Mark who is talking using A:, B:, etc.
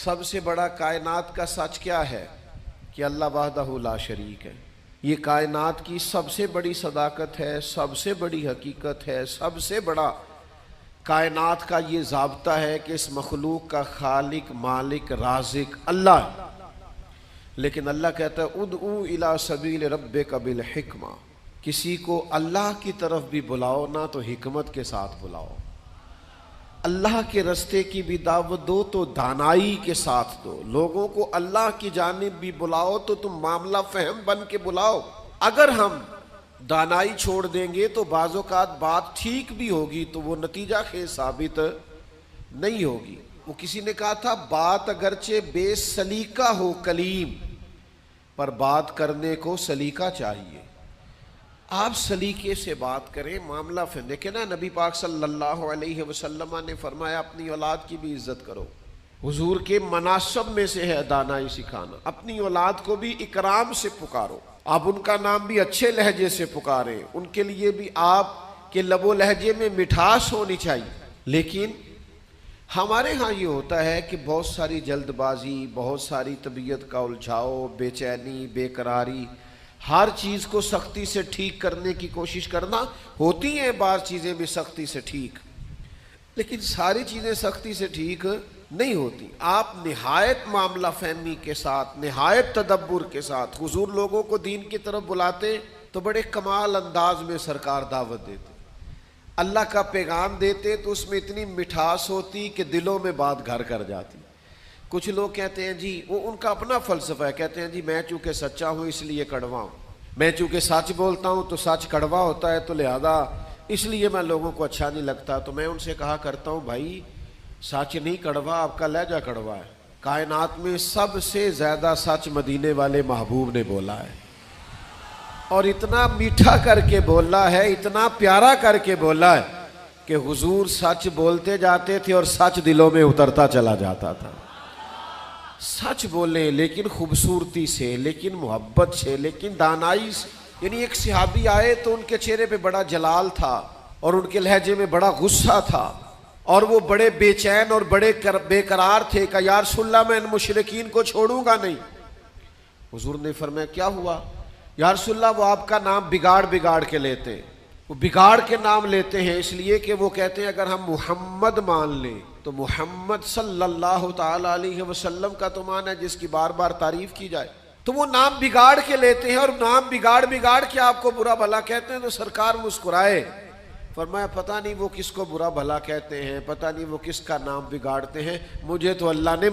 A: سب سے بڑا کائنات کا سچ کیا ہے کہ اللہ وحدہ لا شریک ہے۔ یہ کائنات کی سب سے بڑی صداقت ہے، سب سے بڑی حقیقت ہے، سب سے بڑا کائنات کا یہ ضابطہ ہے کہ اس مخلوق کا خالق، مالک، رازق اللہ ہے۔ لیکن اللہ کہتا ہے ادعو الی سبیل ربک بالحکمہ، کسی کو اللہ کی طرف بھی بلاؤ نہ تو حکمت کے ساتھ بلاؤ، اللہ کے رستے کی بھی دعوت دو تو دانائی کے ساتھ دو، لوگوں کو اللہ کی جانب بھی بلاؤ تو تم معاملہ فہم بن کے بلاؤ۔ اگر ہم دانائی چھوڑ دیں گے تو بعض اوقات بات ٹھیک بھی ہوگی تو وہ نتیجہ خیز ثابت نہیں ہوگی۔ وہ کسی نے کہا تھا بات اگرچہ بے سلیقہ ہو کلیم، پر بات کرنے کو سلیقہ چاہیے۔ آپ سلیقے سے بات کریں، معاملہ پھر دیکھیں نا، نبی پاک صلی اللہ علیہ وسلم نے فرمایا اپنی اولاد کی بھی عزت کرو۔ حضور کے مناسب میں سے ہے دانائی سکھانا، اپنی اولاد کو بھی اکرام سے پکارو، آپ ان کا نام بھی اچھے لہجے سے پکاریں، ان کے لیے بھی آپ کے لب و لہجے میں مٹھاس ہونی چاہیے۔ لیکن ہمارے ہاں یہ ہوتا ہے کہ بہت ساری جلد بازی، بہت ساری طبیعت کا الجھاؤ، بے چینی، بے قراری، ہر چیز کو سختی سے ٹھیک کرنے کی کوشش کرنا۔ ہوتی ہیں بعض چیزیں بھی سختی سے ٹھیک، لیکن ساری چیزیں سختی سے ٹھیک نہیں ہوتی۔ آپ نہایت معاملہ فہمی کے ساتھ، نہایت تدبر کے ساتھ حضور لوگوں کو دین کی طرف بلاتے تو بڑے کمال انداز میں سرکار دعوت دیتے، اللہ کا پیغام دیتے تو اس میں اتنی مٹھاس ہوتی کہ دلوں میں بات گھر کر جاتی۔ کچھ لوگ کہتے ہیں جی، وہ ان کا اپنا فلسفہ ہے، کہتے ہیں جی میں چونکہ سچا ہوں اس لیے کڑوا ہوں، میں چونکہ سچ بولتا ہوں تو سچ کڑوا ہوتا ہے، تو لہذا اس لیے میں لوگوں کو اچھا نہیں لگتا۔ تو میں ان سے کہا کرتا ہوں بھائی سچ نہیں کڑوا، آپ کا لہجہ کڑوا ہے۔ کائنات میں سب سے زیادہ سچ مدینے والے محبوب نے بولا ہے، اور اتنا میٹھا کر کے بولا ہے، اتنا پیارا کر کے بولا ہے کہ حضور سچ بولتے جاتے تھے اور سچ دلوں میں اترتا چلا جاتا تھا۔ سچ بولیں لیکن خوبصورتی سے، لیکن محبت سے، لیکن دانائی سے۔ یعنی ایک صحابی آئے تو ان کے چہرے پہ بڑا جلال تھا اور ان کے لہجے میں بڑا غصہ تھا، اور وہ بڑے بے چین اور بڑے بے قرار تھے کہ یا رسول اللہ میں ان مشرکین کو چھوڑوں گا نہیں۔ حضور نے فرمایا کیا ہوا؟ یا رسول اللہ وہ آپ کا نام بگاڑ کے لیتے ہیں، وہ بگاڑ کے نام لیتے ہیں اس لیے کہ وہ کہتے ہیں اگر ہم محمد مان لیں تو محمد صلی اللہ تعالی علیہ وسلم کا تو مان ہے جس کی بار بار تعریف کی جائے، تو وہ نام بگاڑ کے لیتے ہیں، اور نام بگاڑ کے آپ کو برا بھلا کہتے ہیں۔ تو سرکار مسکرائے، فرمایا پتہ نہیں وہ کس کو برا بھلا کہتے ہیں، پتہ نہیں وہ کس کا نام بگاڑتے ہیں، مجھے تو اللہ نے